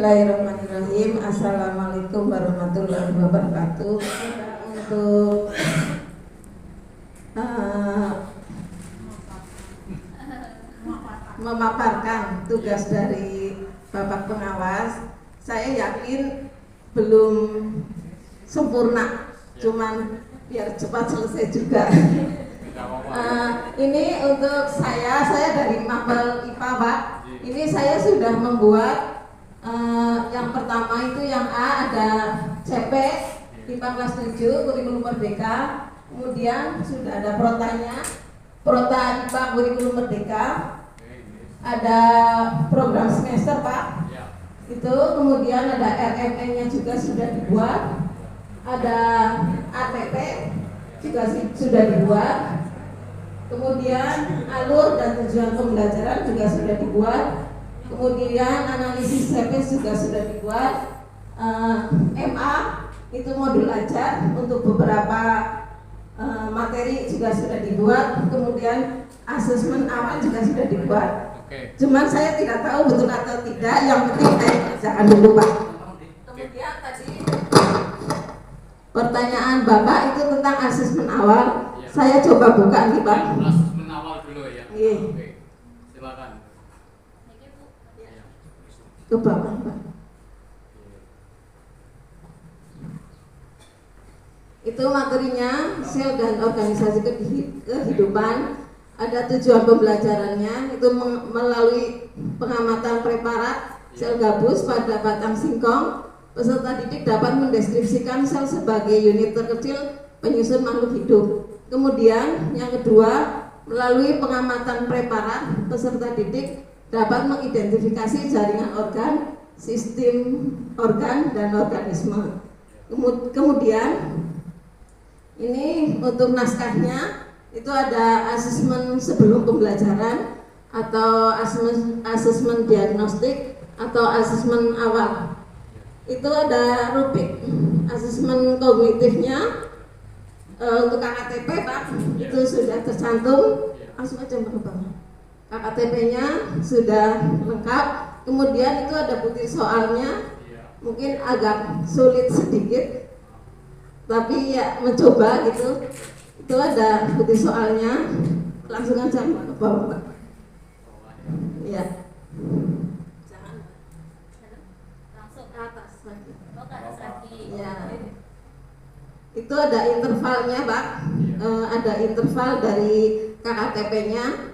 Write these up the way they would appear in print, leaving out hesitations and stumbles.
Bismillahirrahmanirrahim. Assalamualaikum warahmatullahi wabarakatuh. Untuk memaparkan tugas dari Bapak Pengawas, saya yakin belum sempurna, cuman biar cepat selesai juga. Ini untuk saya dari Mapel IPA, Pak. Ini saya sudah membuat yang pertama itu yang A, ada CP IPA kelas 7 kurikulum merdeka. Kemudian sudah ada protanya, prota IPA kurikulum merdeka. Ada program semester, Pak. Itu kemudian ada RMN-nya juga sudah dibuat. Ada ATP juga sudah dibuat. Kemudian alur dan tujuan pembelajaran juga sudah dibuat. Kemudian analisis CP juga sudah dibuat. MA itu modul ajar untuk beberapa materi juga sudah dibuat. Kemudian asesmen awal juga sudah dibuat. Cuman saya tidak tahu betul atau tidak. Yang penting saya kerjakan dulu, Pak. Kemudian tadi pertanyaan Bapak itu tentang asesmen awal. Saya coba buka nih, Pak. Asesmen awal dulu ya. Iya. Oke. Silakan. Ke bawah, Pak. Itu materinya sel dan organisasi kehidupan. Ada tujuan pembelajarannya itu melalui pengamatan preparat sel gabus pada batang singkong. Peserta didik dapat mendeskripsikan sel sebagai unit terkecil penyusun makhluk hidup. Kemudian yang kedua, melalui pengamatan preparat, peserta didik dapat mengidentifikasi jaringan organ, sistem organ, dan organisme. Kemudian ini untuk naskahnya itu ada asesmen sebelum pembelajaran atau asesmen diagnostik atau asesmen awal. Itu ada rubrik asesmen kognitifnya. Untuk KKTP, Pak, itu sudah tercantum. Langsung aja ke bawah. KKTP-nya sudah lengkap. Kemudian itu ada bukti soalnya. Mungkin agak sulit sedikit, tapi ya mencoba gitu. Itu ada bukti soalnya. Langsung aja ke bawah, Pak. Ya. Jangan langsung ke atas lagi. Oh, ke atas lagi. Ya. Itu ada intervalnya, Pak. Ada interval dari KKTP-nya.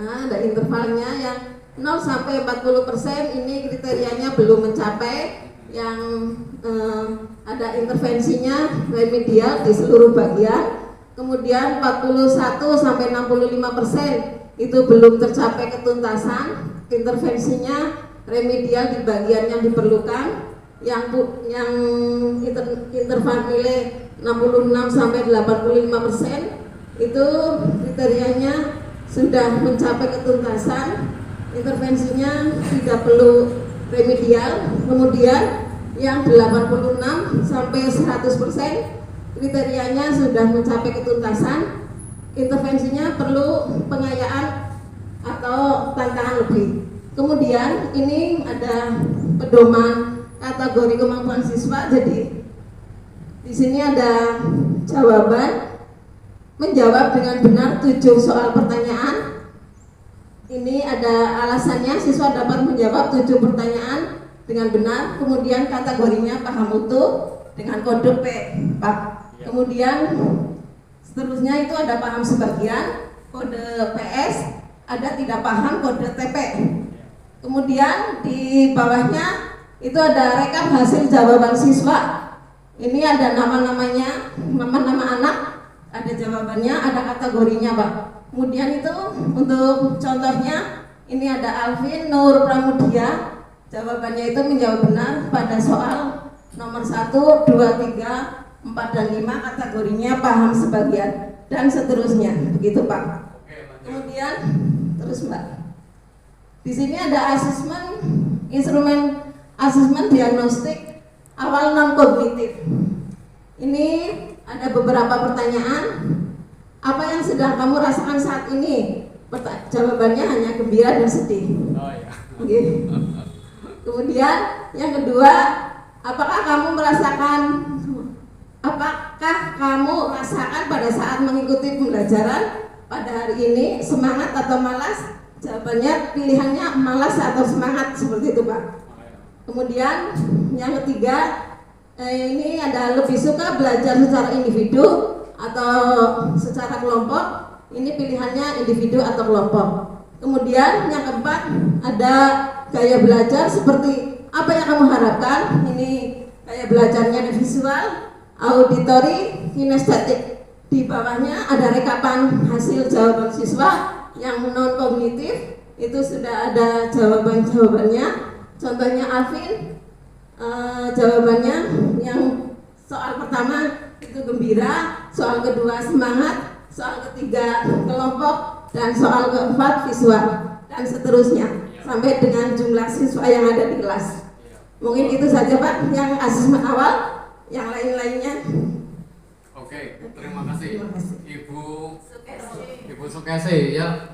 Nah, ada intervalnya yang 0 sampai 40%. Ini kriterianya belum mencapai. Yang ada intervensinya remedial di seluruh bagian. Kemudian 41 sampai 65% itu belum tercapai ketuntasan. Intervensinya remedial di bagian yang diperlukan. Yang interval nilai 66 sampai 85% itu kriterianya sudah mencapai ketuntasan, intervensinya tidak perlu remedial. Kemudian yang 86 sampai 100% kriterianya sudah mencapai ketuntasan, intervensinya perlu pengayaan atau tantangan lebih. Kemudian ini ada pedoman kategori kemampuan siswa. Jadi di sini ada jawaban, menjawab dengan benar 7 soal pertanyaan. Ini ada alasannya, siswa dapat menjawab 7 pertanyaan dengan benar. Kemudian kategorinya paham utuh dengan kode P, Pak. Kemudian seterusnya itu ada paham sebagian, kode PS, ada tidak paham, kode TP. Kemudian di bawahnya itu ada rekap hasil jawaban siswa. Ini ada nama-namanya, nama-nama anak, ada jawabannya, ada kategorinya, Pak. Kemudian itu untuk contohnya, ini ada Alvin Nur Pramudia. Jawabannya itu menjawab benar pada soal nomor 1, 2, 3, 4, dan 5. Kategorinya paham sebagian dan seterusnya. Begitu, Pak. Kemudian terus, Mbak. Di sini ada asesmen, instrumen asesmen diagnostik awal non kognitif. Ini ada beberapa pertanyaan. Apa yang sedang kamu rasakan saat ini? Jawabannya hanya gembira dan sedih. Oh ya. Oke. Kemudian yang kedua, apakah kamu rasakan pada saat mengikuti pembelajaran pada hari ini semangat atau malas? Jawabannya pilihannya malas atau semangat, seperti itu Pak. Kemudian yang ketiga, ini ada lebih suka belajar secara individu atau secara kelompok. Ini pilihannya individu atau kelompok. Kemudian yang keempat, ada gaya belajar seperti apa yang kamu harapkan. Ini gaya belajarnya di visual, auditori, kinestetik. Di bawahnya ada rekapan hasil jawaban siswa yang non kognitif. Itu sudah ada jawabannya. Contohnya Alvin, jawabannya yang soal pertama itu gembira, soal kedua semangat, soal ketiga kelompok, dan soal keempat visual, dan seterusnya sampai dengan jumlah siswa yang ada di kelas. Mungkin itu saja Pak yang asesmen awal, yang lain-lainnya. Oke, terima kasih. Terima kasih. Ibu Sukesi ya.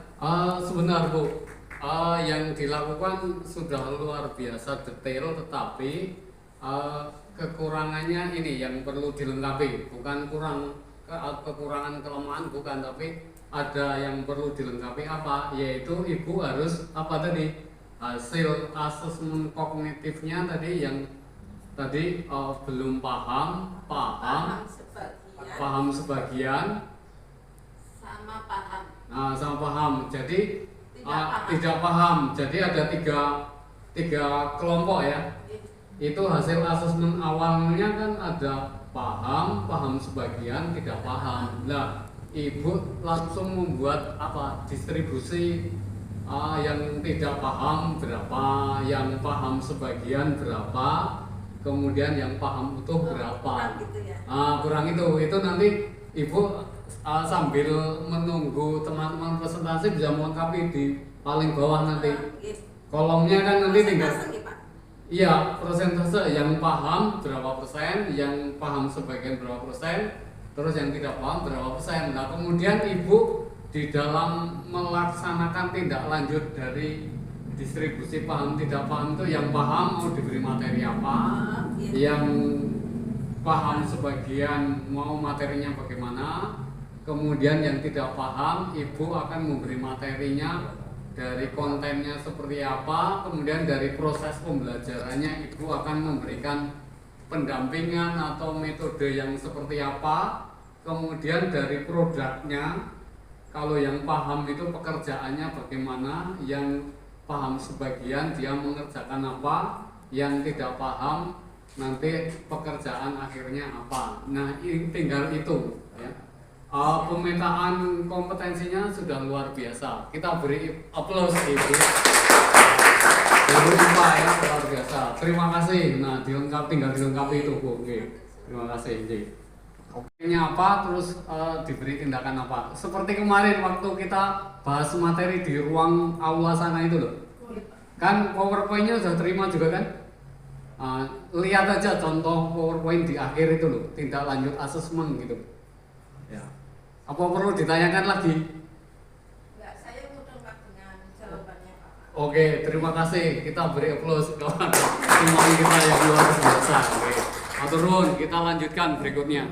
Sebentar Bu, yang dilakukan sudah luar biasa detail, tetapi kekurangannya ini yang perlu dilengkapi, bukan kekurangan kelemahan, bukan, tapi ada yang perlu dilengkapi apa, yaitu Ibu harus apa tadi, hasil asesmen kognitifnya tadi yang tadi belum paham sebagian sama paham. Nah, sama paham, jadi tidak paham. Jadi ada tiga kelompok ya. Itu hasil asesmen awalnya kan ada paham sebagian, tidak paham. Nah, Ibu langsung membuat apa, distribusi yang tidak paham berapa, yang paham sebagian berapa, kemudian yang paham utuh berapa. Kurang gitu ya. Kurang itu nanti Ibu sambil menunggu teman-teman presentasi bisa melengkapi di paling bawah nanti. Kolomnya kan nanti tinggal. Iya, persentase yang paham berapa persen, yang paham sebagian berapa persen, terus yang tidak paham berapa persen. Nah, kemudian Ibu di dalam melaksanakan tindak lanjut dari distribusi paham tidak paham itu, yang paham mau diberi materi apa, yang paham sebagian mau materinya bagaimana, kemudian yang tidak paham Ibu akan memberi materinya dari kontennya seperti apa, kemudian dari proses pembelajarannya Ibu akan memberikan pendampingan atau metode yang seperti apa, kemudian dari produknya, kalau yang paham itu pekerjaannya bagaimana, yang paham sebagian dia mengerjakan apa, yang tidak paham nanti pekerjaan akhirnya apa. Nah, tinggal itu ya. Pemetaan kompetensinya sudah luar biasa. Kita beri aplaus Ibu. Ibu Ipa ya, luar biasa. Terima kasih. Nah, tinggal dilengkapi itu Bu. Oke. Terima kasih. Oke-nya apa, terus diberi tindakan apa. Seperti kemarin waktu kita bahas materi di ruang aula sana itu loh. Kan PowerPoint-nya sudah terima juga kan? Lihat aja contoh PowerPoint di akhir itu loh, tindak lanjut asesmen gitu. Ya. Apa perlu ditanyakan lagi? Enggak, saya mudah dengan jawabannya Pak. Oke, terima kasih. Kita beri aplaus kawan. Semua kita yang luar biasa. Oke. Turun, kita lanjutkan berikutnya.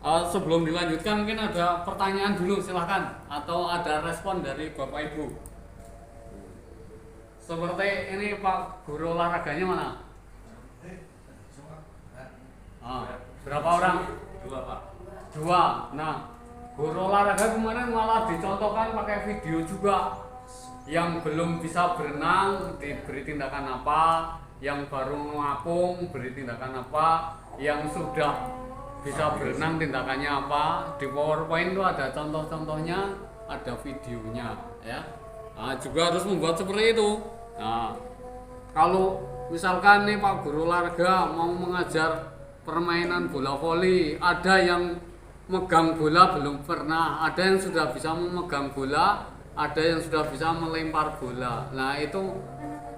Sebelum dilanjutkan mungkin ada pertanyaan dulu, silahkan, atau ada respon dari Bapak Ibu. Seperti ini Pak Guru olahraganya mana? Berapa orang? 2 Pak. 2. Nah, guru olahraga kemarin malah dicontohkan pakai video juga. Yang belum bisa berenang diberi tindakan apa, yang baru mengapung beri tindakan apa, yang sudah bisa berenang tindakannya apa. Di PowerPoint itu ada contoh-contohnya, ada videonya ya. Nah, juga harus membuat seperti itu. Nah, kalau misalkan nih Pak Guru olahraga mau mengajar permainan bola voli, ada yang megang bola belum pernah, ada yang sudah bisa memegang bola, ada yang sudah bisa melempar bola. Nah, itu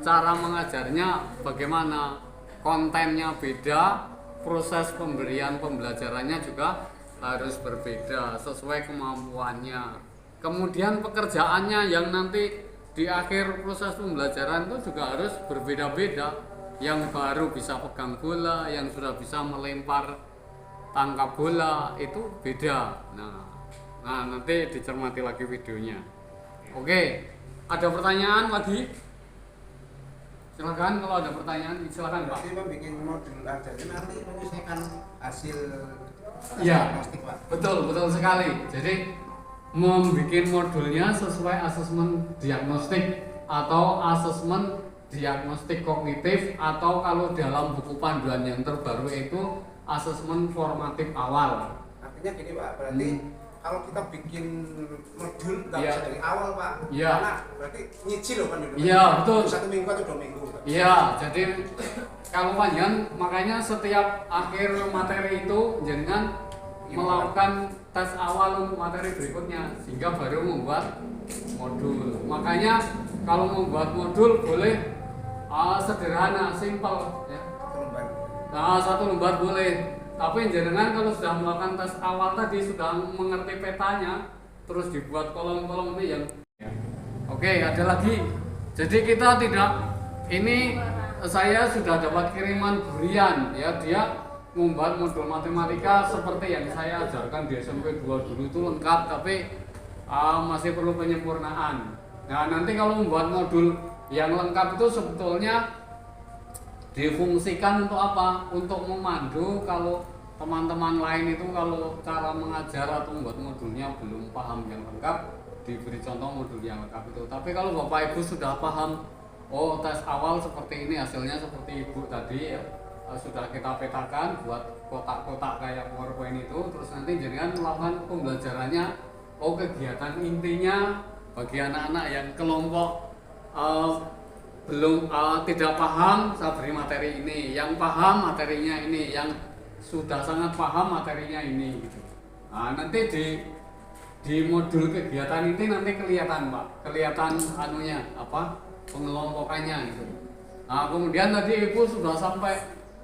cara mengajarnya bagaimana, kontennya beda, proses pemberian pembelajarannya juga harus berbeda sesuai kemampuannya. kemudian pekerjaannya yang nanti di akhir proses pembelajaran itu juga harus berbeda-beda. Yang baru bisa pegang bola, yang sudah bisa melempar tangkap bola itu beda. Nah nanti dicermati lagi videonya. Oke, ada pertanyaan lagi? Silakan kalau ada pertanyaan, silakan Pak. Berarti membuat modul aja nanti menyesuaikan hasil Iya, diagnostik Pak. betul sekali. Jadi membuat modulnya sesuai asesmen diagnostik atau asesmen diagnostik kognitif, atau kalau dalam buku panduan yang terbaru itu asesmen formatif awal. Artinya gini Pak, berarti kalau kita bikin modul nggak Iya. bisa dari awal Pak, Iya. karena berarti nyicil loh kan dulu. Iya, betul. 1 minggu atau 2 minggu. Iya, jadi kalau panjang makanya setiap akhir materi itu jangan melakukan tes awal untuk materi berikutnya sehingga baru membuat modul. Makanya kalau membuat modul boleh sederhana, simple ya. Lembar. Nah, 1 lembar boleh. Tapi jenengan kalau sudah melakukan tes awal tadi, sudah mengerti petanya, terus dibuat kolom-kolom ini yang Oke, ada lagi. Jadi kita tidak, ini saya sudah dapat kiriman Burian ya, dia membuat modul matematika seperti yang saya ajarkan di SMP 2 dulu itu lengkap, tapi masih perlu penyempurnaan. Nah, nanti kalau membuat modul yang lengkap itu sebetulnya difungsikan untuk apa? Untuk memandu kalau teman-teman lain itu kalau cara mengajar atau membuat modulnya belum paham yang lengkap, diberi contoh modul yang lengkap itu. Tapi kalau Bapak Ibu sudah paham, oh tes awal seperti ini, hasilnya seperti Ibu tadi ya, sudah kita petakan buat kotak-kotak kayak PowerPoint itu, terus nanti jangan melakukan pembelajarannya, oh kegiatan intinya bagi anak-anak yang kelompok belum tidak paham, saya beri materi ini, yang paham materinya ini, yang sudah sangat paham materinya ini gitu. Nah, nanti di modul kegiatan ini nanti kelihatan Pak, kelihatan anunya apa pengelompokannya gitu. Nah, kemudian tadi Ibu sudah sampai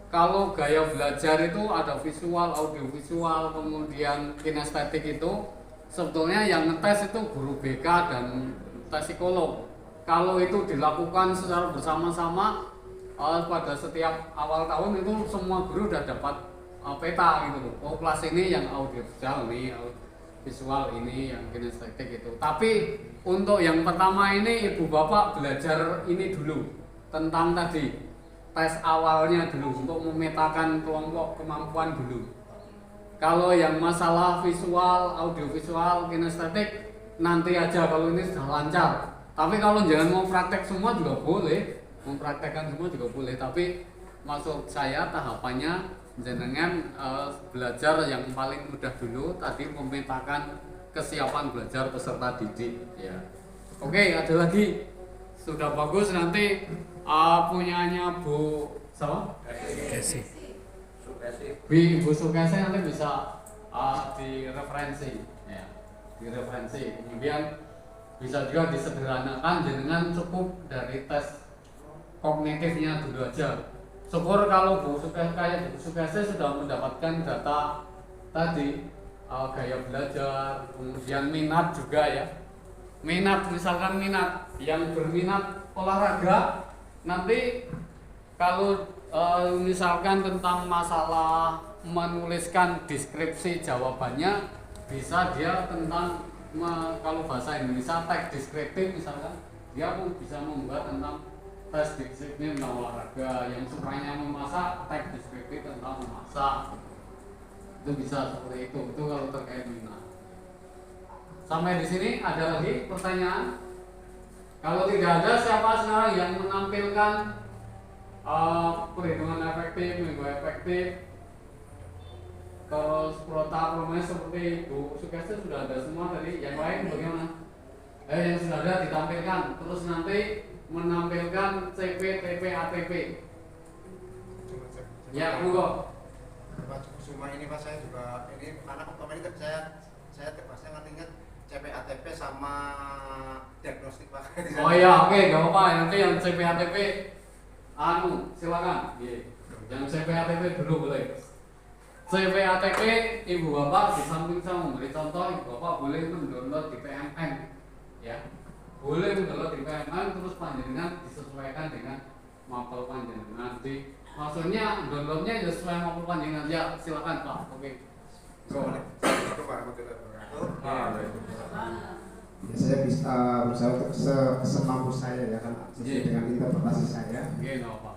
kalau gaya belajar itu ada visual, audiovisual, kemudian kinestetik itu sebetulnya yang ngetes itu guru BK dan tes psikolog. Kalau itu dilakukan secara bersama-sama pada setiap awal tahun itu semua guru udah dapat peta gitu loh. Oh kelas ini yang audiovisual ini, visual ini, yang kinestetik itu. Tapi untuk yang pertama ini Ibu Bapak belajar ini dulu tentang tadi tes awalnya dulu untuk memetakan kelompok kemampuan dulu. Kalau yang masalah visual, audiovisual, kinestetik nanti aja kalau ini sudah lancar. Tapi kalau jangan mau praktek semua juga boleh, mempraktekkan semua juga boleh. Tapi maksud saya tahapannya jenengan belajar yang paling mudah dulu tadi memetakan kesiapan belajar peserta didik. Ya. Oke, ada lagi. Sudah bagus nanti punyanya Bu siapa? Ibu Sukesi nanti bisa direferensi, ya, direferensi. Kemudian bisa juga disederhanakan dengan cukup dari tes kognitifnya dulu aja. Syukur kalau Bu Sukesi kayak Bu Sukesi sudah mendapatkan data tadi gaya belajar, kemudian minat juga ya. Minat, misalkan minat yang berminat olahraga nanti kalau misalkan tentang masalah menuliskan deskripsi jawabannya bisa dia tentang kalau bahasa Indonesia teks deskriptif misalkan dia pun bisa membuat tentang tes deskriptif tentang olahraga, yang sukanya memasak teks deskriptif tentang memasak, itu bisa seperti itu kalau terkait minat. Sampai di sini ada lagi pertanyaan? Kalau tidak ada, siapa sekarang yang menampilkan perhitungan efektif, minggu efektif, terus promesi seperti Bu Sukesi sudah ada semua tadi. Yang lain bagaimana? Yang sudah ada ditampilkan. Terus nanti menampilkan CP, TP, ATP. Ya, monggo. Cuma ini Pak, saya juga ini karena kemarin kan saya terpaksa ngerti CPATP sama diagnostik Pak. Oh iya, oke, gak apa-apa. Nanti yang CPATP silakan. Yang CPATP dulu boleh. CPATP Ibu Bapak di samping saya memberi contoh, Ibu Bapak boleh mendownload di PMN, ya, boleh mendownload di PMN, terus panjenengan disesuaikan dengan mapel panjenengan. Maksudnya downloadnya ya sesuai mapel panjenengan. Ya silakan Pak. Oke. Assalamualaikum warahmatullahi wabarakatuh. Ya, saya bisa berusaha untuk semampu saya ya kan sesuai dengan interpretasi saya. Oke, no, Pak.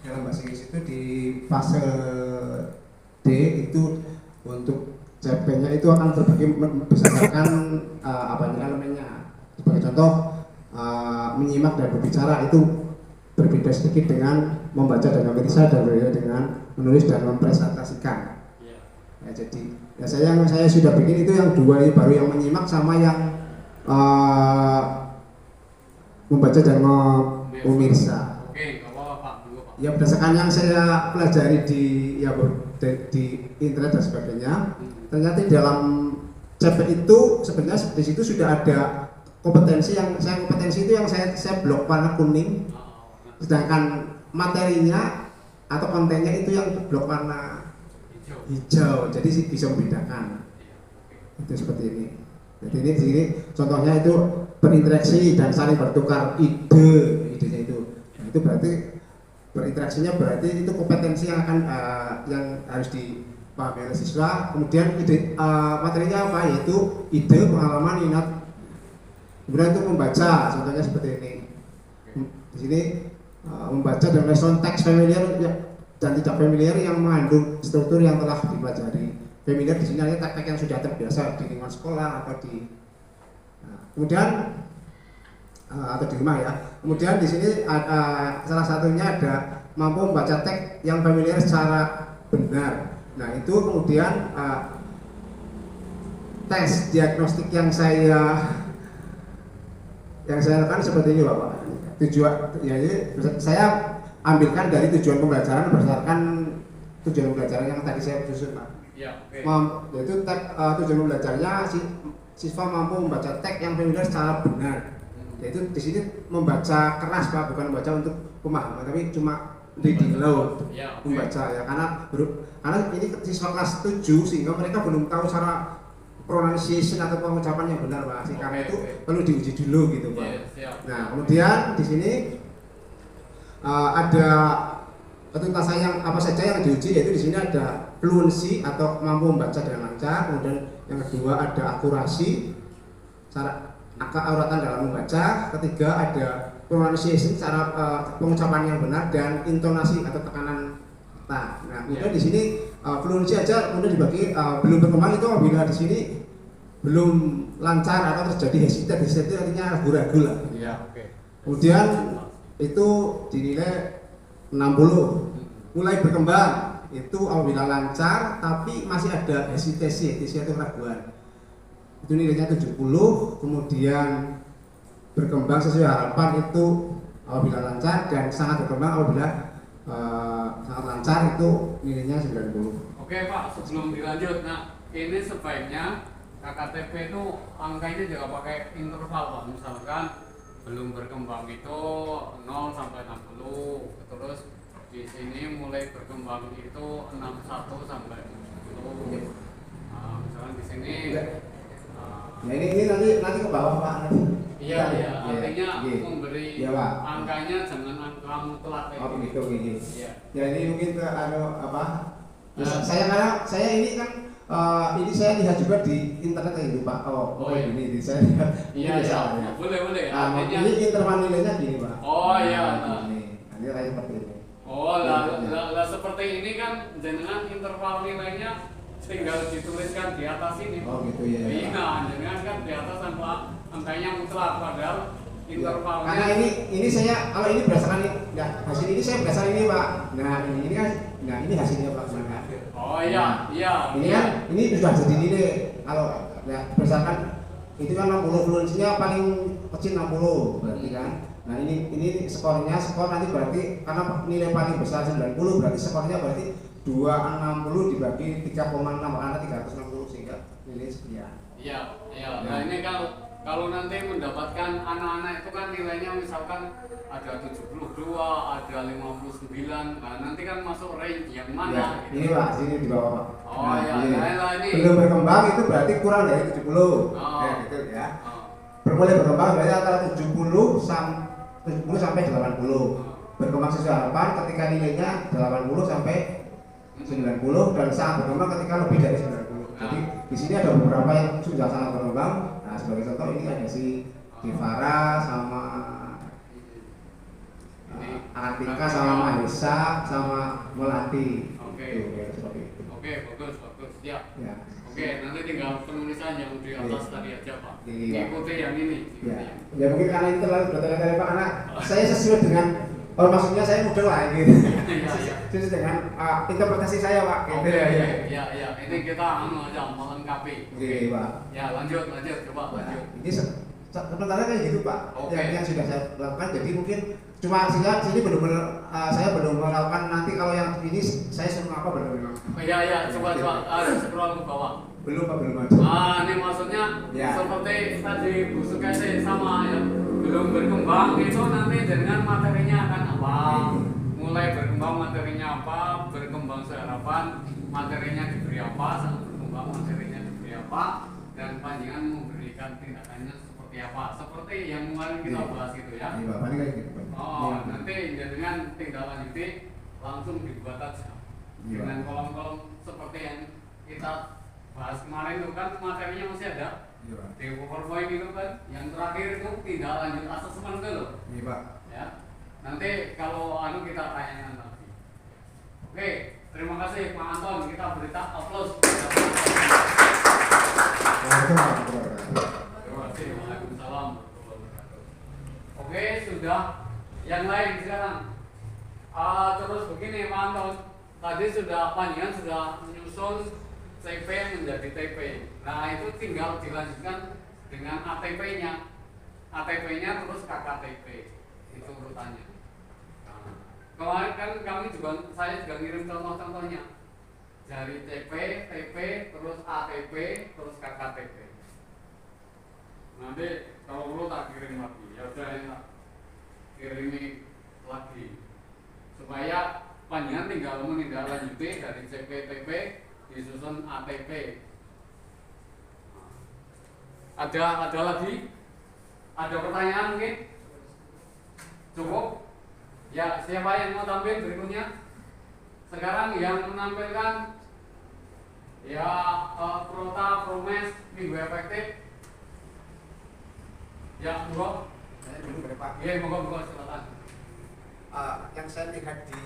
Dalam bahasa Inggris itu di fase D itu untuk CP-nya itu akan terbagi berdasarkan apa namanya. Sebagai contoh menyimak dan berbicara itu berbeda sedikit dengan membaca dan menulis dan berbeda dengan menulis dan mempresentasikan. Ya, jadi ya saya sudah bikin itu yang dua ini baru yang menyimak sama yang membaca dan memirsa. Oke, Pak. Ya berdasarkan yang saya pelajari di internet dan sebagainya, ternyata di dalam CP itu sebenarnya di situ sudah ada kompetensi itu yang saya blok warna kuning, sedangkan materinya atau kontennya itu yang blok warna hijau. Jadi bisa membedakan. Itu seperti ini. Jadi ini di sini contohnya itu berinteraksi dan saling bertukar idenya itu. Nah, itu berarti berinteraksinya berarti itu kompetensi yang akan yang harus dipahami oleh siswa. Kemudian materinya apa? Yaitu ide, pengalaman, minat. Kemudian itu membaca, contohnya seperti ini. Di sini membaca dan respon teks familiar dan tidak familiar yang mengandung struktur yang telah dipelajari. Familiar di sini adalah teknik yang sudah terbiasa di lingkungan sekolah atau di kemudian atau di rumah ya. Kemudian di sini salah satunya ada mampu membaca teks yang familiar secara benar. Nah itu kemudian tes diagnostik yang saya lakukan seperti ini Bapak. Tujuan ya saya ambilkan dari tujuan pembelajaran berdasarkan tujuan pembelajaran yang tadi saya susun Pak. Ya, oke. Yaitu tujuan pembelajarannya siswa mampu membaca teks yang familiar secara benar. Yaitu di sini membaca keras Pak, bukan membaca untuk pemahaman, tapi cuma reading aloud, ya, okay. Membaca ya karena ini siswa kelas 7 sehingga mereka belum tahu cara pronunciation atau pengucapan yang benar Pak. Karena itu perlu diuji dulu gitu Pak. Yes, Nah kemudian di sini ada ketuntasan yang apa saja yang diuji, yaitu di sini ada fluency atau mampu membaca dengan lancar, kemudian yang kedua ada akurasi, cara keauratan dalam membaca, ketiga ada pronunciation, cara pengucapan yang benar, dan intonasi atau tekanan kata. Nah kemudian di sini fluency aja kemudian dibagi belum berkembang itu apabila di sini belum lancar atau terjadi hesitate itu artinya ragu-ragu lah. Ya, oke. Kemudian itu dinilai 60. Mulai berkembang itu apabila lancar tapi masih ada hesitasi atau keraguan. Itu nilainya 70. Kemudian berkembang sesuai harapan itu apabila lancar, dan sangat berkembang apabila sangat lancar itu nilainya 90. Oke Pak, sebelum dilanjut, nah ini sebaiknya KKTP itu angkanya juga pakai interval Pak. Misalkan belum berkembang itu 0 sampai 60, terus di sini mulai berkembang itu 61 sampai 70. Nah, misalkan di sini Ya ini nanti ke bawah Pak. Iya, artinya iya. memberi Iya, Pak. angkanya jangan angka mutlak. Oh begitu gini. Iya. Ya ini mungkin ke apa? Karena saya ini kan ini saya lihat juga di internet itu Pak. Oh iya. Ini saya lihat. Iya, ya. boleh. Artinya Ini interval nilainya gini Pak. oh iya. Ini kayak seperti ini. Oh lah seperti ini kan jenengan interval nilainya tinggal dituliskan di atas ini. Oh gitu ya. Iya, jenengan kan di atas angkanya mutlak, padahal intervalnya. Karena ini saya kalau ini berdasarkan ya hasil ini saya berdasarkan ini Pak. Nah ini kan, nah ini hasilnya Pak. Oh iya. Ini kan ini sudah jadi nilai kalau ya berdasarkan itu kan 60 fluensinya paling kecil 60 berarti kan. Nah ini skor nanti berarti karena nilai paling besar 90 berarti skornya berarti 260 dibagi 3,6 karena 360 sehingga nilai sekian. Iya. Nah ini kalau kalau nanti mendapatkan anak-anak itu kan nilainya misalkan ada 72, ada 59, nah nanti kan masuk range yang Ya, mana? ini Pak, sini di bawah Pak. Oh ya, ini. ini. Belum berkembang itu berarti kurang dari 70. Oh. Ya, gitu ya. Oh. Mulai berkembang berarti antara 70 sampai 80. Berkembang sesuai harapan ketika nilainya 80 sampai 90 dan sangat berkembang ketika lebih dari 90. Jadi di sini ada beberapa yang sudah sangat berkembang. Nah, sebagai contoh ini ada si Divara sama Antika sama Mahesa sama Melati. Oke. Tuh, ya, seperti itu. Oke, bagus. Ya. Ya. Oke, nanti tinggal penulisan yang di atas tadi aja Pak. Iya. Ikuti yang ini. Ya. Ya mungkin karena ini terlalu bertele-tele Pak, karena saya sesuai dengan maksudnya saya mudah lah gitu. Iya. Sesuai dengan interpretasi saya Pak. Oke, Gitu, ya. ya. Ini kita aja melengkapi. Oke, Pak. Ya, lanjut, coba Nah, lanjut. ini sementara kayak gitu Pak. Oke. Yang sudah saya lakukan, jadi mungkin cuma sini benar-benar saya belum melakukan. Nanti kalau yang ini saya suruh apa benar-benar. Iya, coba scroll ke bawah. Belum Pak, belum aja. Ini maksudnya Ya. seperti tadi Bu Sukesi sama ya, belum berkembang itu nanti dengan materinya akan apa? Mulai berkembang materinya apa? Berkembang seharapan materinya diberi apa? Sampai berkembang materinya diberi apa? Dan panjangan memberikan tindakannya seperti apa? Seperti yang kemarin kita bahas itu ya. Iya Pak, ini kayak gitu Pak. Oh, Iya. nanti dengan tindak lanjuti langsung dibuat aja Iya. dengan kolom-kolom seperti yang kita bahas kemarin itu kan materinya masih ada Iya Pak. di PowerPoint itu kan yang terakhir itu tindak lanjut asesmen itu loh Iya Pak. ya. Nanti kalau kita tanyakan lagi. Oke, terima kasih Pak Anton, kita beri aplaus. Terima kasih. Waalaikumsalam. Oke, sudah. Yang lain sekarang. Terus begini Pak Anton, tadi sudah panjangan sudah menyusun CP menjadi TP. Nah itu tinggal dilanjutkan dengan ATP-nya. ATP-nya terus KKTP. Itu urutannya. Nah, kemarin kan saya juga ngirim contoh-contohnya. Dari TP, TP, terus ATP, terus KKTP. Nanti kalau perlu tak kirim lagi. Ya udah enak. Kirimi lagi supaya panjangan tinggal menindaklanjuti dari CPTP disusun ATP. Ada lagi? Ada pertanyaan mungkin? Cukup? Ya, siapa yang mau tampil berikutnya? Sekarang yang menampilkan ya Prota Promes Minggu Efektif. Ya, monggo. Saya dulu boleh Pak. Iya, monggo silakan. Yang saya lihat di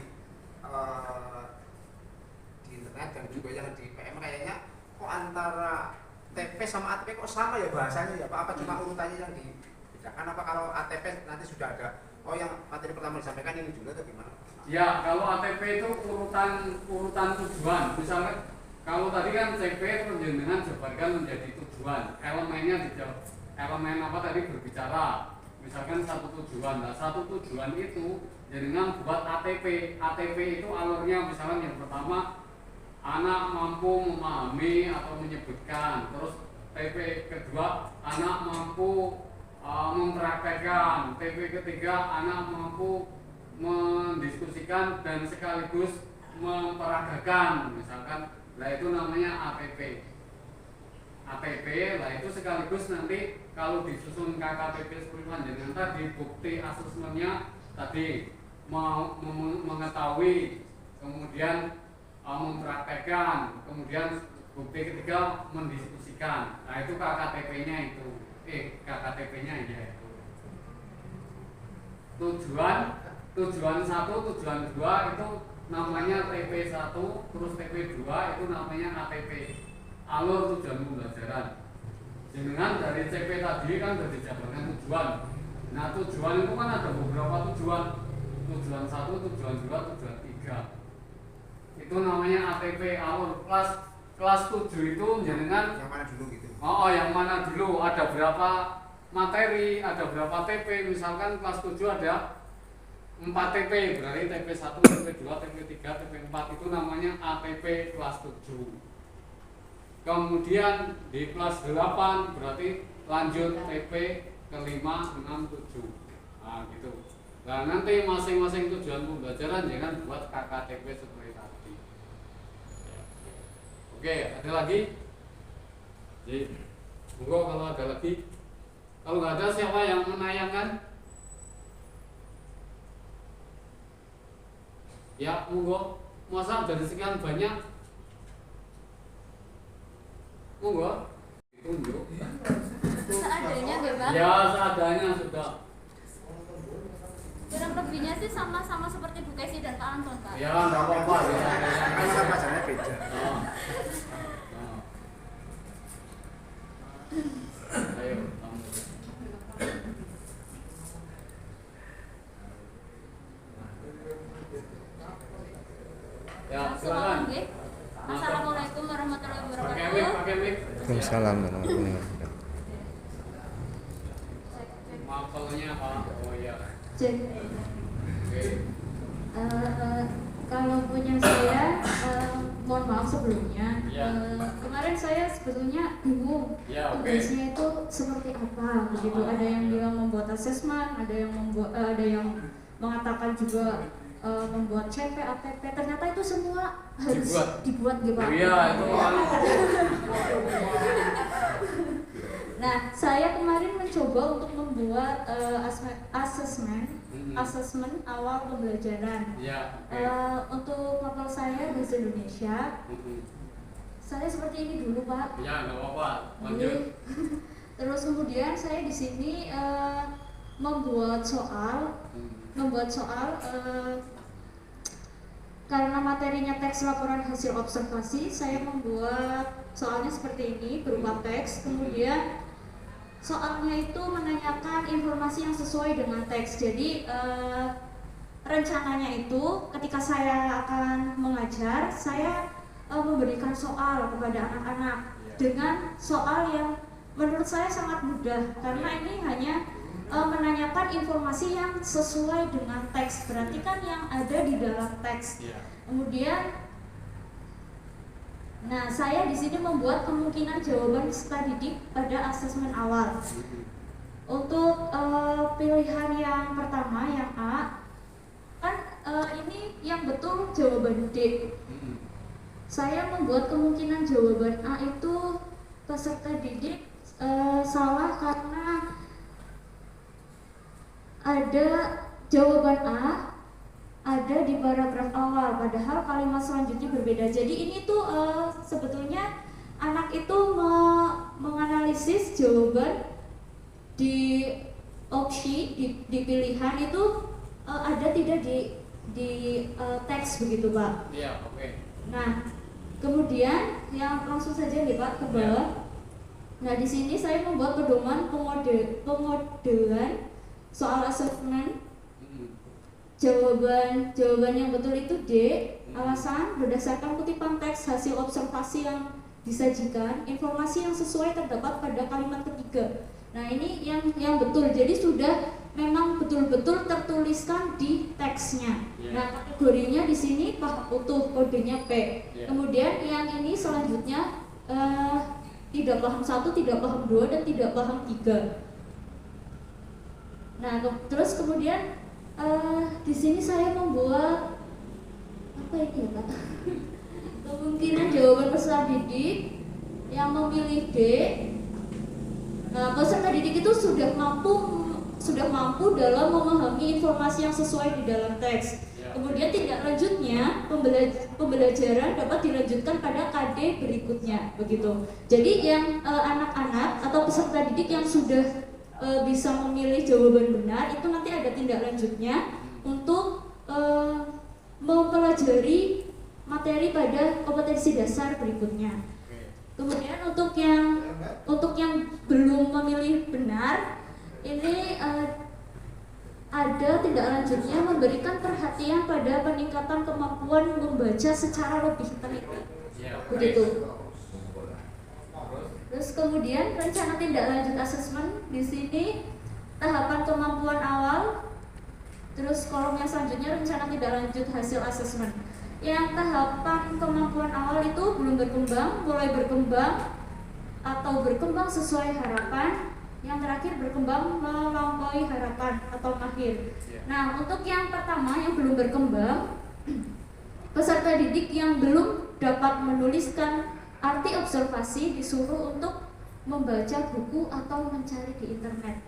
internet dan juga yang di PM kayaknya kok antara TP sama ATP kok sama ya bahasanya ya Pak? Apa cuma urutannya yang dibedakan? Apa kalau ATP nanti sudah ada? Oh yang materi pertama disampaikan ini juga atau gimana? Ya, kalau ATP itu urutan tujuan. Misalnya kalau tadi kan CP dengan jabarkan menjadi tujuan. Elemennya elemen apa tadi berbicara. Misalkan satu tujuan. Nah, satu tujuan itu dengan buat ATP. ATP itu alurnya misalnya yang pertama anak mampu memahami atau menyebutkan. Terus TP kedua anak mampu mempraktekkan. TP ketiga anak mampu mendiskusikan dan sekaligus memperagakan misalkan. Nah itu namanya ATP. ATP lah itu sekaligus nanti kalau disusun KKTP seperti lanjutan tadi bukti asesmennya tadi mengetahui kemudian mempraktekkan kemudian bukti ketiga mendiskusikan. Nah itu KKTP-nya itu KKTP-nya ya itu tujuan 1, tujuan 2 itu namanya TP1 terus TP2 itu namanya ATP alur tujuan pembelajaran. Dengan dari CP tadi kan sudah dijabarkan tujuan. Nah tujuan itu kan ada beberapa tujuan. Tujuan 1, tujuan 2, tujuan 3. Itu namanya ATP alur. Kelas 7 itu dengan Yang mana dulu gitu? Oh yang mana dulu? Ada berapa materi, ada berapa TP. Misalkan kelas 7 ada 4 TP, berarti TP1, TP2, TP3, TP4 itu namanya ATP kelas 7. Kemudian di kelas 8 berarti lanjut TP ke 5, 6, 7. Nah, gitu. Nah, nanti masing-masing tujuan pembelajaran jangan buat KKTP seperti tadi. Oke, ada lagi? Jadi, monggo kalau ada lagi. Kalau nggak ada, siapa yang menayangkan? Ya, monggo. Masa dari sekian banyak? Monggo. Ditunjuk. Seadanya nggak Bang? Ya, seadanya sudah. Kurang lebihnya sih sama-sama seperti Bu Kesi dan Pak Anton, Pak. Ya, nggak apa-apa. Ya. Kan sama aja beda. Oh. Oh. Ayo, kamu. Ya, silakan. Assalamualaikum warahmatullahi Pakai mic, wabarakatuh. pakai mic. Waalaikumsalam warahmatullahi wabarakatuh. Mapelnya Pak. Oh iya. Cek. Oke. Kalau punya saya, mohon maaf sebelumnya. Ya. Kemarin saya sebetulnya bingung Ya, oke. tugasnya itu seperti apa, begitu. Ada yang bilang membuat asesmen, ada yang mengatakan juga membuat CP, ATP. Ternyata itu semua harus dibuat gitu, Pak. Iya, itu Nah, saya kemarin mencoba untuk membuat asesmen awal pembelajaran. ya. Oke. Untuk mapel saya bahasa Indonesia, saya seperti ini dulu, Pak. Ya, nggak apa-apa. Lanjut. Terus kemudian saya di sini membuat soal, karena materinya teks laporan hasil observasi, saya membuat soalnya seperti ini berupa teks. Kemudian soalnya itu menanyakan informasi yang sesuai dengan teks. Jadi rencananya itu ketika saya akan mengajar, saya memberikan soal kepada anak-anak dengan soal yang menurut saya sangat mudah, karena ini hanya menanyakan informasi yang sesuai dengan teks, berarti kan yang ada di dalam teks. Iya. Kemudian, nah saya di sini membuat kemungkinan jawaban peserta didik pada asesmen awal. Untuk pilihan yang pertama, yang A, kan ini yang betul jawaban D. Saya membuat kemungkinan jawaban A itu peserta didik salah karena ada jawaban A ada di paragraf awal, padahal kalimat selanjutnya berbeda. Jadi ini tuh sebetulnya anak itu menganalisis jawaban di opsi di pilihan itu ada tidak di teks begitu, Pak. Iya, oke. Nah, kemudian yang langsung saja nih, Pak, ke bawah. Nah, di sini saya membuat pedoman pengodean soal asesmen. Jawaban yang betul itu D. Alasan berdasarkan kutipan teks hasil observasi yang disajikan, informasi yang sesuai terdapat pada kalimat ketiga. Nah, ini yang betul. Jadi sudah memang betul-betul tertuliskan di teksnya. Nah, kategorinya di sini utuh, kodenya P. Kemudian yang ini selanjutnya tidak paham 1, tidak paham 2, dan tidak paham 3. Nah, terus kemudian di sini saya membuat apa ini ya, Pak? Kemungkinan jawaban peserta didik yang memilih D. Nah, peserta didik itu sudah mampu dalam memahami informasi yang sesuai di dalam teks. Kemudian tindak lanjutnya pembelajaran dapat dilanjutkan pada KD berikutnya, begitu. Jadi yang anak-anak atau peserta didik yang sudah bisa memilih jawaban benar itu nanti ada tindak lanjutnya untuk mempelajari materi pada kompetensi dasar berikutnya. Kemudian untuk yang belum memilih benar ini ada tindak lanjutnya memberikan perhatian pada peningkatan kemampuan membaca secara lebih teliti. Begitu. Terus kemudian rencana tindak lanjut asesmen di sini tahapan kemampuan awal. Terus kolom yang selanjutnya rencana tindak lanjut hasil asesmen. Yang tahapan kemampuan awal itu belum berkembang, mulai berkembang, atau berkembang sesuai harapan. Yang terakhir berkembang melampaui harapan atau mahir. Nah, untuk yang pertama yang belum berkembang, peserta didik yang belum dapat menuliskan arti observasi disuruh untuk membaca buku atau mencari di internet.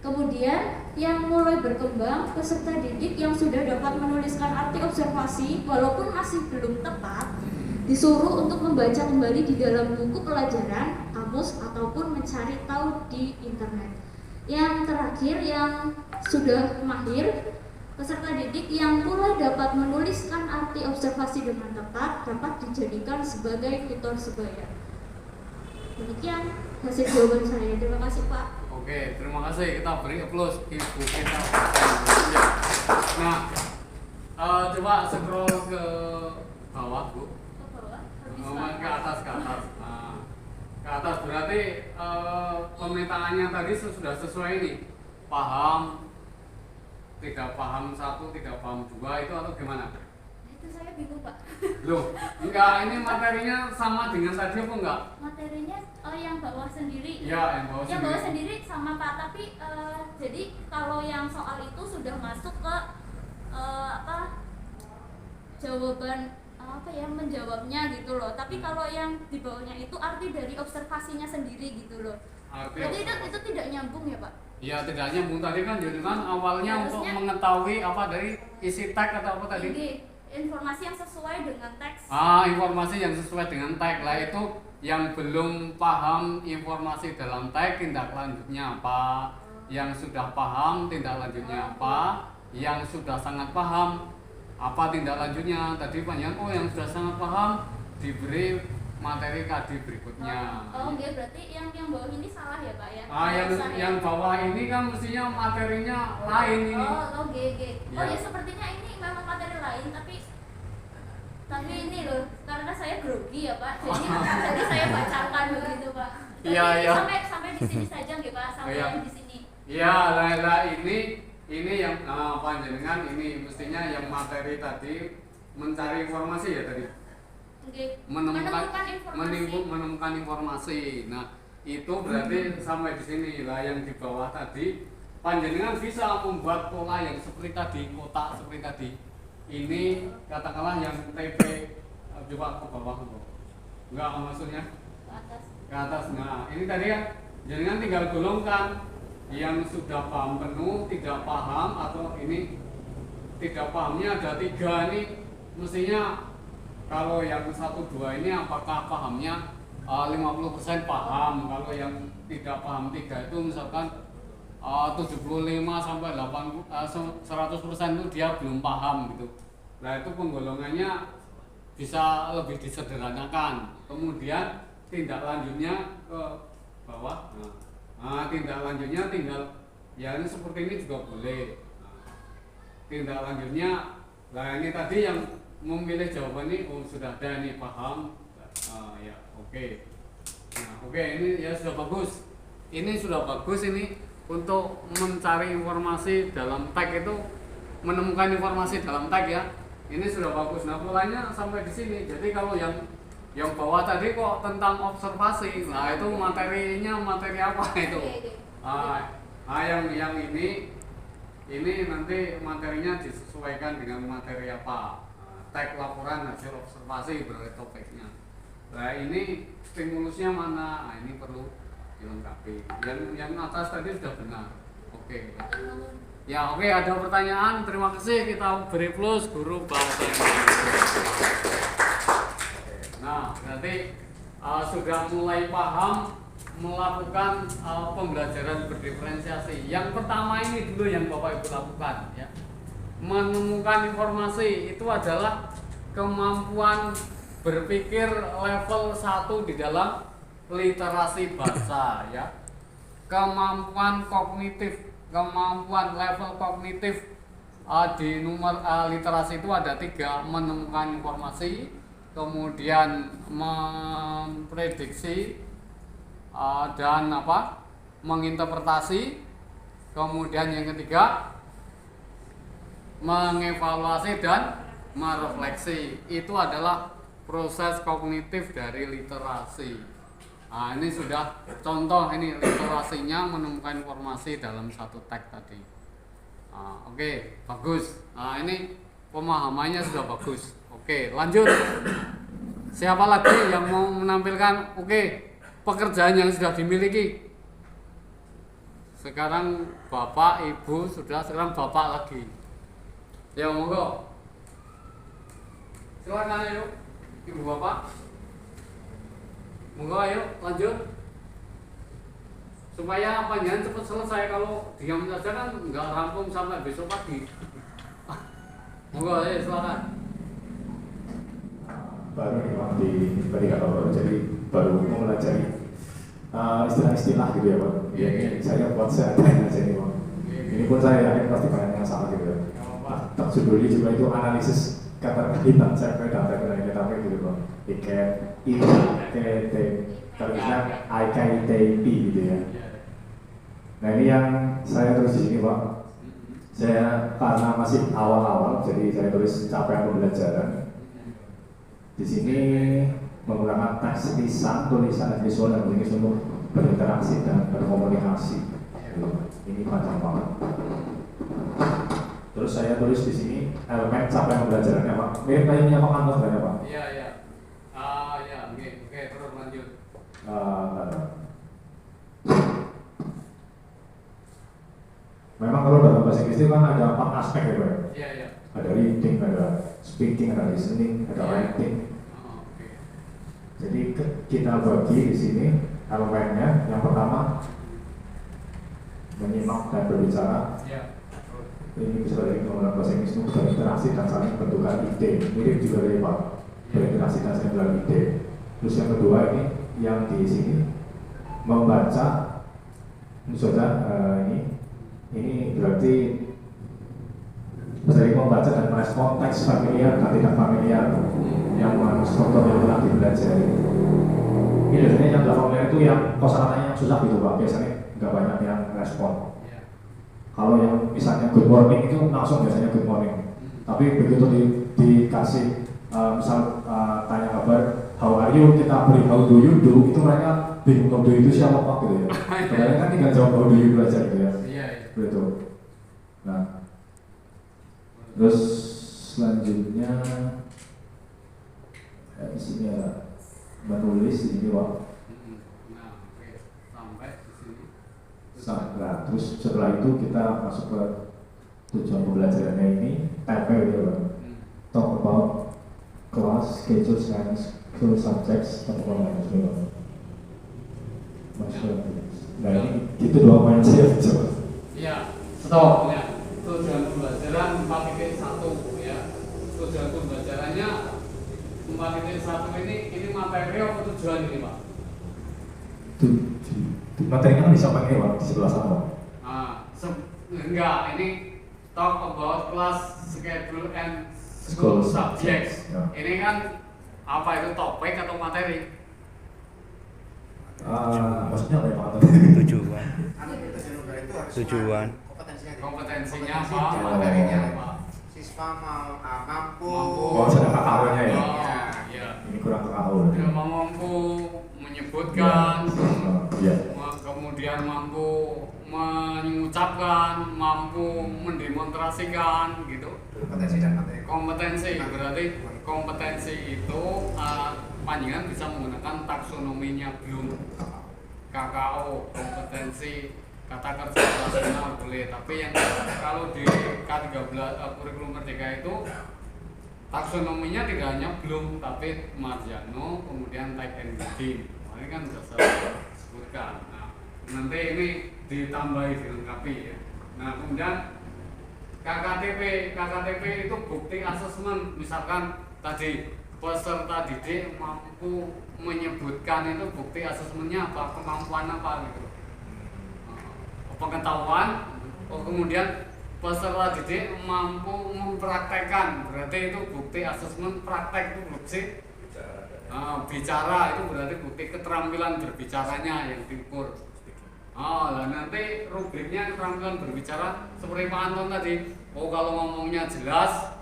Kemudian yang mulai berkembang, peserta didik yang sudah dapat menuliskan arti observasi walaupun masih belum tepat disuruh untuk membaca kembali di dalam buku pelajaran, kamus, ataupun mencari tahu di internet. Yang terakhir yang sudah mahir, peserta didik yang mulai dapat menuliskan arti observasi dengan tepat dapat dijadikan sebagai tutor sebaya. Demikian hasil jawaban saya. Terima kasih Pak. Oke, terima kasih. Kita beri aplaus Ibu kita. Nah, coba scroll ke bawah Bu. Ke atas. Nah, ke atas berarti pemetaannya tadi sudah sesuai nih. Paham, tidak paham 1, tidak paham 2 itu atau gimana? Itu saya bingung Pak. Loh, enggak, ini materinya sama dengan tadi apa enggak? Materinya yang bawah sendiri. Ya, yang bawah Yang sendiri. bawah sendiri sama Pak, tapi jadi kalau yang soal itu sudah masuk ke jawaban menjawabnya gitu loh. Tapi kalau yang di bawahnya itu arti dari observasinya sendiri gitu loh. Jadi itu tidak nyambung ya Pak? Ya, tidak nyambung tadi kan jadi kan awalnya untuk mengetahui apa dari isi teks atau apa tadi? Informasi yang sesuai dengan teks. Informasi yang sesuai dengan teks lah itu yang belum paham informasi dalam teks tindak lanjutnya apa, yang sudah paham tindak lanjutnya apa, yang sudah sangat paham apa tindak lanjutnya. Tadi panjang yang sudah sangat paham diberi materi KD berikutnya. Iya, berarti yang bawah ini salah ya Pak ya? Yang bawah ini kan mestinya materinya lain ini. Ya sepertinya ini memang materi lain tapi ini loh karena saya grogi ya Pak. Jadi saya bacakan begitu Pak. Iya. Sampai di sini saja nggih Pak, sampai yang di sini. Iya, lah ini yang panjenengan ini mestinya yang materi tadi mencari informasi ya tadi. Menemukan informasi. Nah, itu berarti sampai di sini lah. Yang di bawah tadi panjenengan bisa membuat pola yang seperti tadi, kotak seperti tadi. Ini katakanlah yang TP, coba ke bawah. Enggak, maksudnya ke atas. Nah, ini tadi kan jenengan tinggal golongkan yang sudah paham penuh, tidak paham, atau ini tidak pahamnya ada 3. Ini mestinya kalau yang 1, 2 ini apakah pahamnya 50% paham. Kalau yang tidak paham 3 itu misalkan 75 sampai 100% itu dia belum paham gitu. Nah, itu penggolongannya bisa lebih disederhanakan. Kemudian tindak lanjutnya ke bawah. Nah, tindak lanjutnya tinggal ya ini seperti ini juga boleh. Tindak lanjutnya, nah ini tadi yang memilih jawaban ini sudah ada nih paham. Ya oke. Nah oke, ini ya sudah bagus. Ini sudah bagus ini untuk mencari informasi dalam teks itu, menemukan informasi dalam teks ya. Ini sudah bagus. Nah polanya sampai di sini. Jadi kalau yang bawah tadi kok tentang observasi, nah itu materinya materi apa itu? Yang ini nanti materinya disesuaikan dengan materi apa? Teks laporan hasil observasi berarti topiknya. Nah ini stimulusnya mana? Nah ini perlu dilengkapi. Yang atas tadi sudah benar. Oke. Ya oke, ada pertanyaan. Terima kasih, kita beri plus guru bahasa Inggris. Nah berarti sudah mulai paham melakukan pembelajaran berdiferensiasi. Yang pertama ini dulu yang Bapak Ibu lakukan ya. Menemukan informasi itu adalah kemampuan berpikir level 1 di dalam literasi bahasa ya. Kemampuan level kognitif di nomor literasi itu ada 3: menemukan informasi, kemudian memprediksi dan menginterpretasi, kemudian yang ketiga mengevaluasi dan merefleksi. Itu adalah proses kognitif dari literasi. Nah, ini sudah contoh, ini literasinya menemukan informasi dalam satu teks tadi. Oke, bagus. Nah, ini pemahamannya sudah bagus. Oke, lanjut. Siapa lagi yang mau menampilkan pekerjaan yang sudah dimiliki? Sekarang Bapak, Ibu sudah, sekarang Bapak lagi. Ya, monggo. Silakan ayo, Ibu Bapak. Monggo ayo lanjut. Supaya panjangan cepat selesai, kalau diam saja kan nggak rampung sampai besok pagi. Monggo ayo silakan. Baru nih Pak di pendidikan baru, jadi baru mau mempelajari istilah-istilah gitu ya Pak. Ya, ini saya buat saya tanya aja nih Pak. Ini pun saya yakin pasti banyak yang salah gitu ya. Tak judulnya juga itu analisis keterkaitan saya data kita gitu Pak. IKT, kalau bisa IKTP gitu ya. Nah ini yang saya tulis di sini Pak. Saya karena masih awal-awal, jadi saya tulis capaian pembelajaran. Di sini menggunakan teks lisan, tulisan, dan visual dan ini untuk berinteraksi dan berkomunikasi. Ini panjang banget. Terus saya tulis di sini elemen capaian pembelajarannya Pak. Mirip kayaknya Pak Anto sebenarnya Pak. Iya. Ya, oke, terus lanjut. Memang kalau dalam bahasa Inggris itu kan ada 4 aspek ya Pak. Iya. Ada reading, ada speaking, ada listening, ada writing. Jadi kita bagi di sini elemennya. Yang pertama menyimak dan berbicara. Ini bisa dari menggunakan bahasa Inggris itu berinteraksi dan saling bentukan ide. Mirip juga dari Pak, berinteraksi dan saling bentukan ide. Terus yang kedua ini yang di sini membaca. Ini sudah ini berarti sering membaca dan merespon teks familiar dan tidak familiar yang struktur yang pernah dipelajari. Ini biasanya yang tidak familiar itu yang kosakatanya yang susah gitu Pak, biasanya nggak banyak yang respon. Kalau yang misalnya good morning itu langsung biasanya good morning. Tapi begitu dikasih misal tanya kabar how are you, kita beri how do you do, itu mereka bingung how do you do siapa Pak gitu ya. Sebenarnya kan tinggal jawab how do you do aja gitu ya. Begitu. Nah, terus selanjutnya di sini ada menulis di sini Pak. Sampai di sini. Nah, terus setelah itu kita masuk ke tujuan pembelajarannya ini, TP gitu Pak. Talk about class, schedule, science, school subjects, atau apa namanya. Nah ini gitu doang main saya coba. Iya, stop ya. Tujuan pembelajaran 4.1 ya. Tujuan pembelajarannya 4.1 ini materi apa tujuan ini Pak? Materinya kan bisa pakai Pak di sebelah sana. Enggak, ini talk about class, schedule, and school subjects. Ya. Ini kan apa itu, topik atau materi? Maksudnya apa ya Pak? Tujuan. Kompetensinya apa? Materinya Apa? siswa mampu. Oh, sudah KKW-nya ya? Iya. Ini kurang KKW. Dia mampu menyebutkan, Iya. kemudian mampu mengucapkan, mampu mendemonstrasikan gitu. Kompetensi dan materi. Kompetensi berarti kompetensi itu panjangan bisa menggunakan taksonominya Bloom, KKO, kompetensi kata kerja operasional boleh, tapi yang kalau di K13 kurikulum Merdeka itu taksonominya tidak hanya Bloom tapi Marjano, kemudian Type and Reading. Ini kan sudah saya sebutkan. Nah, nanti ini ditambahi dilengkapi ya. Nah, kemudian KKTP itu bukti asesmen, misalkan tadi peserta didik mampu menyebutkan, itu bukti asesmennya apa, kemampuan apa gitu, pengetahuan. Kemudian peserta didik mampu mempraktekkan, berarti itu bukti asesmen. Praktek itu bukti bicara, itu berarti bukti keterampilan berbicaranya yang diukur. Nanti rubriknya keterampilan berbicara seperti Pak Anton tadi. Kalau ngomongnya jelas,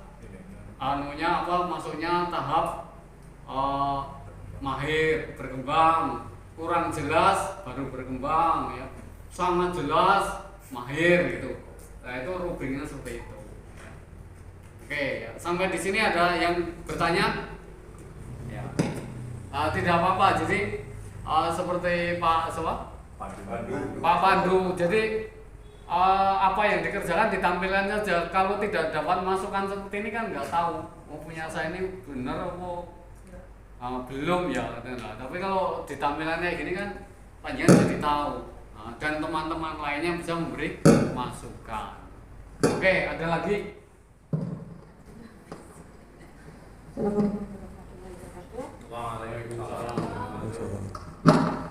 maksudnya tahap mahir, berkembang, kurang jelas baru berkembang ya, sangat jelas mahir gitu. Nah itu rubriknya seperti itu. Oke, ya. Sampai di sini ada yang bertanya? Ya. Tidak apa-apa. Jadi seperti Pak Pandu. Jadi apa yang dikerjakan ditampilkan saja. Kalau tidak dapat masukan seperti ini kan nggak tahu. Mau punya saya ini benar apa belum ya. Nah, tapi kalau ditampilannya gini kan panjenengan jadi tahu. Dan teman-teman lainnya bisa memberi masukan. Oke, ada lagi?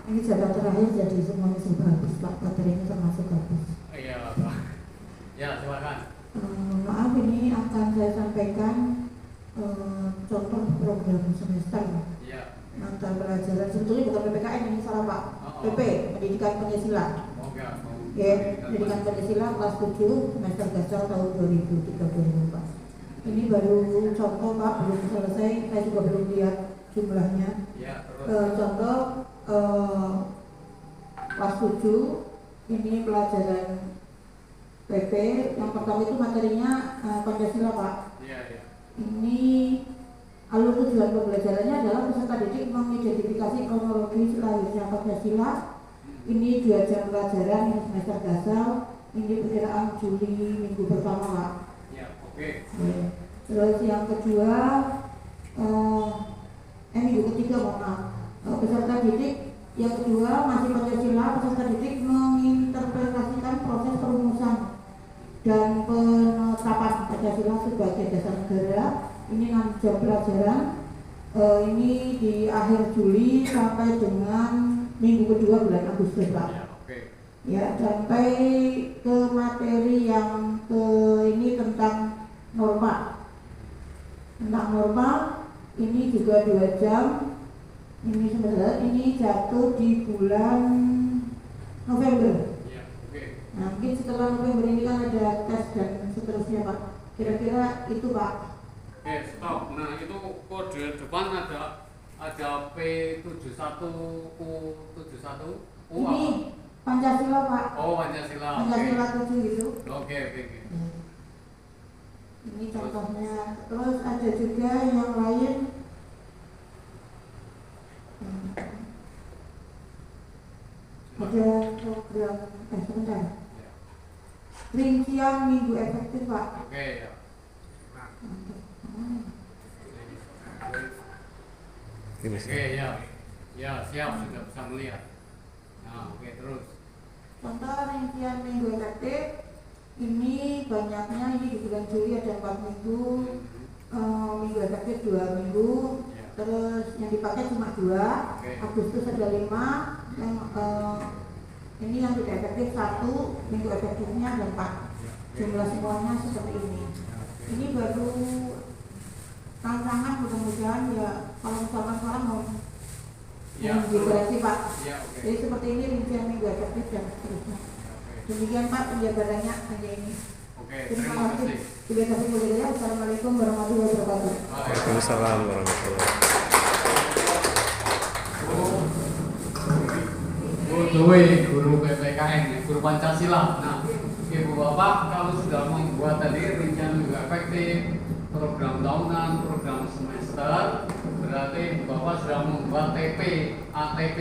Ini jabat terakhir jadi semuanya sudah habis Pak, materinya termasuk habis. Iya Pak. Ya silakan. Maaf ini akan saya sampaikan contoh program semester. Iya. Mata pelajaran sebetulnya bukan PPKN ini salah Pak. PP Pendidikan Pancasila. Ya, Pendidikan Pancasila kelas 7 semester gasal tahun 2003-2004. Ini baru contoh Pak, belum selesai, saya juga belum lihat jumlahnya. Ya, terus. Contoh kelas 7 ini pelajaran PP yang pertama itu materinya Pancasila Pak. Iya, iya. Ini alur tujuan pembelajarannya adalah peserta didik mengidentifikasi kronologi lahirnya Pancasila. Ini 2 jam pelajaran, ini semester dasar, ini perkiraan Juli minggu pertama Pak. Ya, oke. Terus yang kedua, minggu ketiga mohon maaf. Peserta didik yang kedua masih Pancasila, peserta didik menginterpretasikan proses perumusan dan penetapan Pancasila sebagai dasar negara. Ini 6 jam pelajaran. Ini di akhir Juli sampai dengan minggu kedua bulan Agustus Pak. Ya, oke. Ya, sampai ke materi yang ini tentang norma. Tentang norma ini juga 2 jam. Ini sebenarnya ini jatuh di bulan November. Ya, oke. Nah, mungkin setelah November ini kan ada tes dan seterusnya Pak. Kira-kira itu Pak. Oke, stop. Nah, itu kode depan ada P71 U71 U Ini Pancasila Pak. Oh, Pancasila. Pancasila 7 gitu. Oke. Ini contohnya. Terus ada juga yang lain. Ada program sebentar. Rincian minggu efektif Pak. Oke, ya. Oke, ya. Ya, siap, sudah bisa melihat. Nah, oke, terus. Contoh rincian minggu efektif ini banyaknya ini di bulan Juli ada 4 minggu, minggu efektif 2 minggu, terus yang dipakai cuma 2, Agustus ada 5, yang ini yang tidak efektif 1, minggu efektifnya ada 4. Jumlah semuanya seperti ini. Ini baru tantangan, mudah-mudahan ya kalau misalkan sekarang mau mengintegrasi Pak. Jadi seperti ini rincian minggu efektif dan seterusnya. Demikian Pak penjabarannya hanya ini. Oke, terima kasih. Terima kasih mulia. Assalamualaikum warahmatullahi wabarakatuh. Waalaikumsalam warahmatullahi wabarakatuh. Guru PPKN, guru Pancasila. Nah, Ibu Bapak kalau sudah membuat tadi rincian minggu efektif, program tahunan, program semester, berarti Ibu Bapak sudah membuat TP, ATP.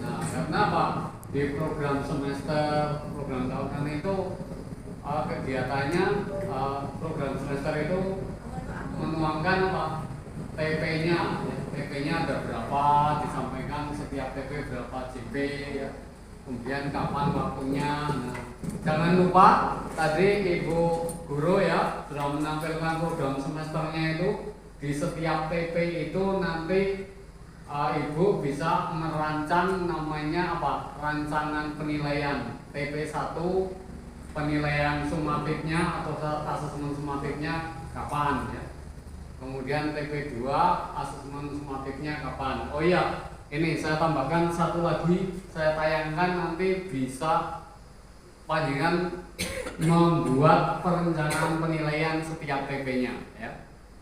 Nah, karena apa? Di program semester, program tahunan itu kegiatannya program semester itu menuangkan apa? TP-nya. TP-nya ada berapa, disampaikan setiap TP berapa JP, ya. Kemudian kapan waktunya. Nah, jangan lupa tadi Ibu Guru ya sudah menampilkan program semesternya itu di setiap TP itu nanti Ibu bisa merancang namanya apa? Rancangan penilaian TP1, penilaian sumatifnya atau asesmen sumatifnya kapan ya. Kemudian TP2 asesmen sumatifnya kapan. Oh iya, ini saya tambahkan satu lagi, saya tayangkan nanti bisa panjenengan membuat perencanaan penilaian setiap TP-nya ya.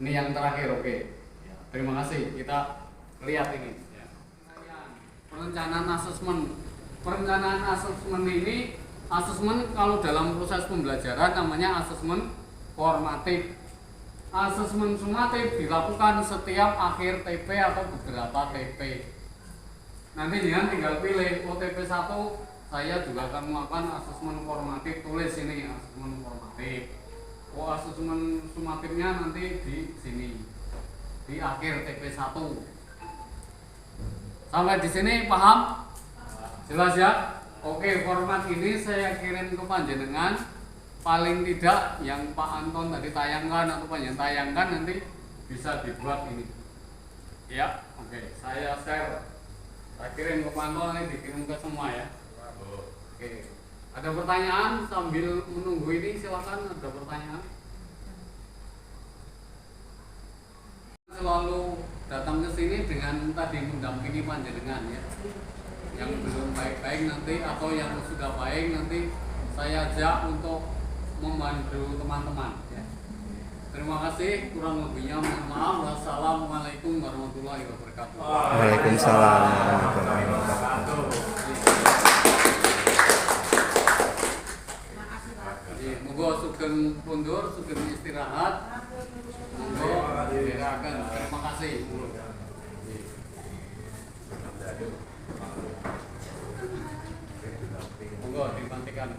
Ini yang terakhir, oke. Ya, terima kasih. Kita lihat ini. Ya. Perencanaan asesmen ini, asesmen kalau dalam proses pembelajaran namanya asesmen formatif. Asesmen sumatif dilakukan setiap akhir TP atau beberapa TP. Nanti jangan tinggal pilih OTP 1, saya juga akan melakukan asesmen formatif, tulis ini asesmen formatif. Asesmen sumatifnya nanti di sini, di akhir TP 1. Sampai di sini paham? Jelas ya? Oke, format ini saya kirim ke panjenengan. Paling tidak yang Pak Anton tadi tayangkan atau panjenengan tayangkan nanti bisa dibuat ini. Ya, oke. Saya share. Saya kirim ke Pak Anton, ini dikirim ke semua ya. Oke. Ada pertanyaan sambil menunggu ini, silakan ada pertanyaan. Selalu datang ke sini dengan tadi mendampingi panjenengan ya. Yang belum baik-baik nanti atau yang sudah baik nanti saya ajak untuk membantu teman-teman ya. Terima kasih, kurang lebihnya mohon maaf. Wassalamualaikum warahmatullahi wabarakatuh. Waalaikumsalam warahmatullahi wabarakatuh. Monggo sugeng mundur, sugeng istirahat. Monggo dirakan. Terima kasih. Monggo dipantikan.